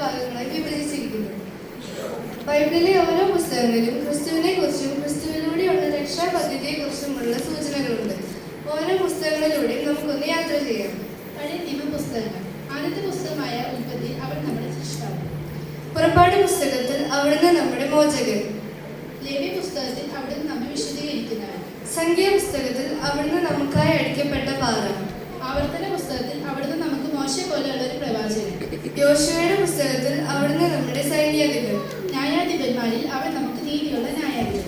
ഭാഗങ്ങളായി വിഭജിച്ചിരിക്കുന്നു. ബൈബിളിലെ ഓരോ പുസ്തകങ്ങളിലും ക്രിസ്തുവിനെ കുറിച്ചും ക്രിസ്തുവിലൂടെയുള്ള രക്ഷാ പദ്ധതിയെക്കുറിച്ചുമുള്ള സൂചനകളുണ്ട്. ഓരോ പുസ്തകങ്ങളിലൂടെയും നമുക്കൊന്ന് യാത്ര ചെയ്യാം. പഴയ നിയമ പുസ്തകങ്ങൾ. ആദ്യത്തെ പുസ്തകമായ ഉൽപ്പത്തി അവൻ നമ്മുടെ സൃഷ്ടാവ്. പുറപ്പാട് പുസ്തകത്തിൽ അവിടുന്ന് നമ്മുടെ മോചകൻ. ലേവ്യ പുസ്തകത്തിൽ അവിടുന്ന് നമ്മെ വിശദീകരിക്കുന്നവൻ. സംഖ്യാ പുസ്തകത്തിൽ അവിടുന്ന് നമുക്കായി അടിക്കപ്പെട്ട പാറ. ആവർത്തന പുസ്തകത്തിൽ അവിടുന്ന് നമുക്ക് മോശെ പോലെയുള്ള ഒരു പ്രവാചകൻ. യോശുവയുടെ പുസ്തകത്തിൽ അവിടുന്ന് നമ്മുടെ സൈന്യാധിപൻ. ന്യായാധിപന്മാരിൽ അവൻ നമുക്ക് നീതിയുള്ള ന്യായാധിപൻ.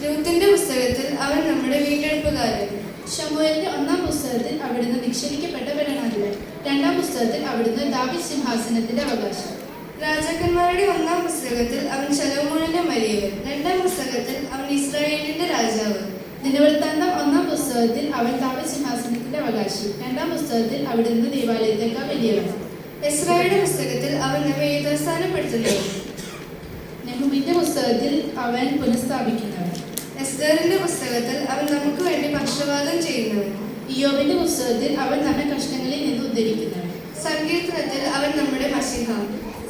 രൂത്തിന്റെ പുസ്തകത്തിൽ അവൻ നമ്മുടെ വീണ്ടെടുപ്പുകാരൻ. ശമൂവേലിന്റെ ഒന്നാം പുസ്തകത്തിൽ അവിടുന്ന് നിക്ഷേപിക്കപ്പെട്ട ഭരണാധിപൻ. രണ്ടാം പുസ്തകത്തിൽ അവിടുന്ന് ദാവീദ് സിംഹാസനത്തിന്റെ അവകാശം. രാജാക്കന്മാരുടെ ഒന്നാം പുസ്തകത്തിൽ അവൻ ശലോമോനിന്റെ മരിയവൻ. രണ്ടാം പുസ്തകത്തിൽ അവൻ ഇസ്രായേലിന്റെ രാജാവ്. ദിനവൃത്താന്തം ഒന്നാം പുസ്തകത്തിൽ അവൻ ദാവീദ് സിംഹാസനത്തിന്റെ അവകാശി. രണ്ടാം പുസ്തകത്തിൽ അവിടുന്ന് ദേവാലയത്തേക്കാൾ വലിയവൻ. എസ്രായുടെ പുസ്തകത്തിൽ അവൻ നമ്മെ യഥാസ്ഥാനപ്പെടുത്തുന്നവൻ. നെഹൂമിന്റെ പുസ്തകത്തിൽ അവൻ പുനഃസ്ഥാപിക്കുന്നവൻ. എസ്തറിന്റെ പുസ്തകത്തിൽ അവൻ നമുക്ക് വേണ്ടി പക്ഷപാതം ചെയ്യുന്നവൻ. ഇയ്യോബിന്റെ പുസ്തകത്തിൽ അവൻ നമ്മെ കഷ്ടങ്ങളിൽ നിന്ന് ഉദ്ധരിക്കുന്നവൻ. സങ്കീർത്തനത്തിൽ അവൻ നമ്മുടെ മശിഹ.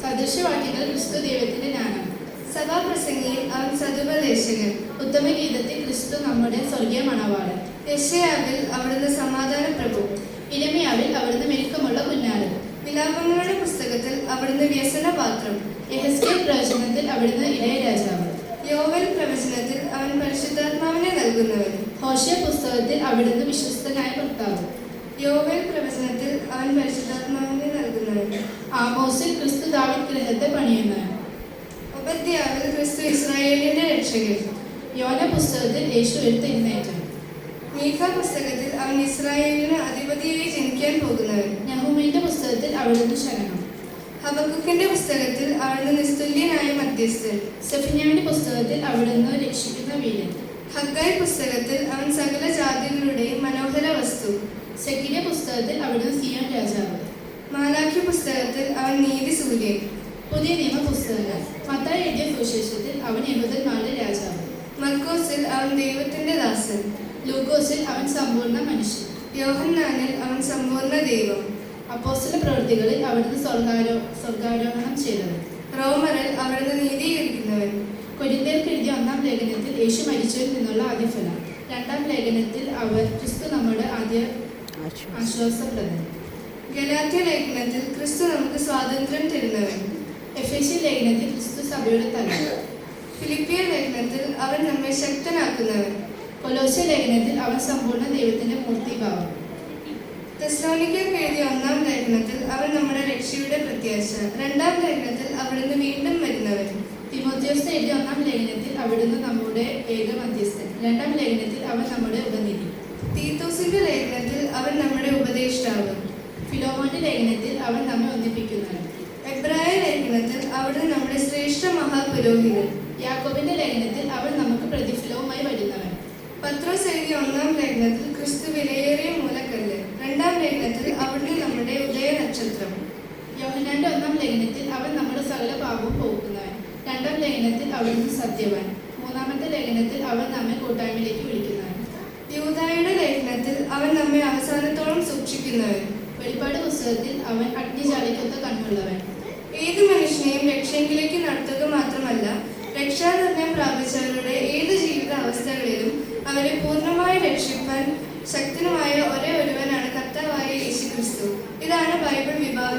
സദൃശവാക്യങ്ങൾ ക്രിസ്തു ദൈവത്തിന്റെ ജ്ഞാനം. സഭാപ്രസംഗിയിൽ അവൻ സതുപദേശകൻ. ഉത്തമഗീതത്തിൽ ക്രിസ്തു നമ്മുടെ സ്വർഗീയ മണവാളൻ. യെശയ്യാവിൽ അവിടുന്ന് സമാധാന പ്രഭു. ഇരമ്യാവിൽ അവിടുന്ന് മെരുക്കമുള്ള കുഞ്ഞാട്. വിലാപങ്ങളുടെ പുസ്തകത്തിൽ അവിടുന്ന് വ്യസനപാത്രം. യെഹെസ്കേൽ പ്രവചനത്തിൽ അവിടുന്ന് ഇളയരാജാവ്. യോവൽ പ്രവചനത്തിൽ അവൻ പരിശുദ്ധാത്മാവിനെ നൽകുന്നവൻ. ഹോശേ പുസ്തകത്തിൽ അവിടുന്ന് വിശ്വസ്തനായ ഭർത്താവ്. യോവൽ പ്രവചനത്തിൽ അവൻ പരിശുദ്ധാത്മാവിനെ നൽകുന്നവൻ. ആമോസിൽ ക്രിസ്തു ദാവീദ് ഗൃഹത്തെ പണിയുന്നവൻ. ഉപദ്യാവിൽ ക്രിസ്തു ഇസ്രായേലിന്റെ രക്ഷകൻ. യോന പുസ്തകത്തിൽ യേശു എഴുന്നേറ്റു. മീഖ പുസ്തകത്തിൽ അവൻ ഇസ്രായേലിന് അധിപതിയായി ജനിക്കാൻ പോകുന്നവൻ. നെഹൂമിന്റെ പുസ്തകത്തിൽ അവിടുന്ന് ശരണം. ഹബക്കുക്കിന്റെ പുസ്തകത്തിൽ അവിടുന്ന് നിസ്തുല്യനായ മധ്യസ്ഥൻ. സെഫന്യാവിന്റെ പുസ്തകത്തിൽ അവിടുന്ന് രക്ഷിക്കുന്ന വീരൻ. ഹഗ്ഗായി പുസ്തകത്തിൽ അവൻ സകല ജാതികളുടെയും മനോഹര വസ്തു. സെക്കിന്റെ പുസ്തകത്തിൽ അവിടുന്ന് സിയോൻ രാജാവ്. മാലാഖി പുസ്തകത്തിൽ അവൻ നീതി സൂര്യൻ. പുതിയ നിയമ പുസ്തകങ്ങൾ. മത്തായി എഴുതിയ സുവിശേഷത്തിൽ അവൻ യഹൂദന്മാരുടെ രാജാവ്. മർക്കോസിൽ അവൻ ദൈവത്തിന്റെ ദാസൻ. ലൂക്കോസിൽ അവൻ സമ്പൂർണ്ണ മനുഷ്യൻ. യോഹന്നാനിൽ അവൻ സമ്പൂർണ്ണ ദൈവം. അപ്പോസ്തല പ്രവൃത്തികളിൽ അവിടുന്ന് സ്വർഗാരോഹണം ചെയ്തവൻ. റോമറിൽ അവിടുന്ന് നീതീകരിക്കുന്നവൻ. കൊരിന്ത്യർക്ക് എഴുതിയ ഒന്നാം ലേഖനത്തിൽ യേശു മരിച്ചവരിൽ നിന്നുള്ള ആദ്യഫലം. രണ്ടാം ലേഖനത്തിൽ അവർ ക്രിസ്തു നമ്മുടെ ആദ്യ ആശ്വാസപ്രദൻ. ഗലാത്യ ലേഖനത്തിൽ ക്രിസ്തു നമുക്ക് സ്വാതന്ത്ര്യം തരുന്നവൻ. എഫേസ്യ ലേഖനത്തിൽ ക്രിസ്തു സഭയുടെ തല. ഫിലിപ്പിയ ലേഖനത്തിൽ അവൻ നമ്മെ ശക്തനാക്കുന്നവൻ. കൊലോസ്യ ലേഖനത്തിൽ അവൻ സമ്പൂർണ്ണ ദൈവത്തിന്റെ മൂർത്തിഭാവം. തെസ്സലോനിക്കർക്ക് എഴുതിയ ഒന്നാം ലേഖനത്തിൽ അവൻ നമ്മുടെ രക്ഷയുടെ പ്രത്യാശ. രണ്ടാം ലേഖനത്തിൽ അവിടുന്ന് വീണ്ടും വരുന്നവൻ. തിമോഥെയോസ് എഴുതിയ ഒന്നാം ലേഖനത്തിൽ അവിടുന്ന് നമ്മുടെ ഏക മധ്യസ്ഥൻ. രണ്ടാം ലേഖനത്തിൽ അവൻ നമ്മുടെ ഉപനിധി. തീത്തോസിന്റെ ലേഖനത്തിൽ അവൻ നമ്മുടെ ഉപദേഷ്ടാവ്. ഫിലോമോന്റെ ലേഖനത്തിൽ അവൻ നമ്മെ ഒന്നിപ്പിക്കുന്നവൻ. എബ്രായ ലേഖനത്തിൽ അവിടുന്ന് നമ്മുടെ ശ്രേഷ്ഠ മഹാപുരോഹിതൻ. യാക്കോബിന്റെ ലേഖനത്തിൽ അവൻ നമുക്ക് പ്രതിഫലവുമായി വരുന്നവൻ. പത്രോസ് എഴുതിയ ഒന്നാം ലേഖനത്തിൽ ക്രിസ്തു വിലയേറിയ മൂലക്കല്ല്. രണ്ടാം ലേഖനത്തിൽ അവിടുന്ന് നമ്മുടെ ഉദയ നക്ഷത്രം. യോഹന്നാന്റെ ഒന്നാം ലേഖനത്തിൽ അവൻ നമ്മുടെ സകല പാപവും പോക്കുന്നവൻ. രണ്ടാം ലേഖനത്തിൽ അവിടുന്ന് സത്യവാൻ. മൂന്നാമത്തെ ലേഖനത്തിൽ അവൻ നമ്മെ കൂട്ടായ്മയിലേക്ക് വിളിക്കുന്നവൻ. യൂദായുടെ ലേഖനത്തിൽ അവൻ നമ്മെ അവസാനത്തോളം സൂക്ഷിക്കുന്നവൻ. വെളിപ്പാട് പുസ്തകത്തിൽ അവൻ അഗ്നിജാലിക്കൊത്ത കണ്ണുള്ളവൻ. ഏത് മനുഷ്യനെയും രക്ഷയിലേക്ക് നടത്തുക മാത്രമല്ല, രക്ഷാനിർണയം പ്രാപിച്ചവരുടെ ഏത് ജീവിത അവസ്ഥകളിലും അവരെ പൂർണ്ണമായി രക്ഷിക്കാൻ ശക്തനുമായ ഒരേ ഒരുവനാണ് കർത്താവായ യേശു ക്രിസ്തു. ഇതാണ് ബൈബിൾ വിഭാഗം.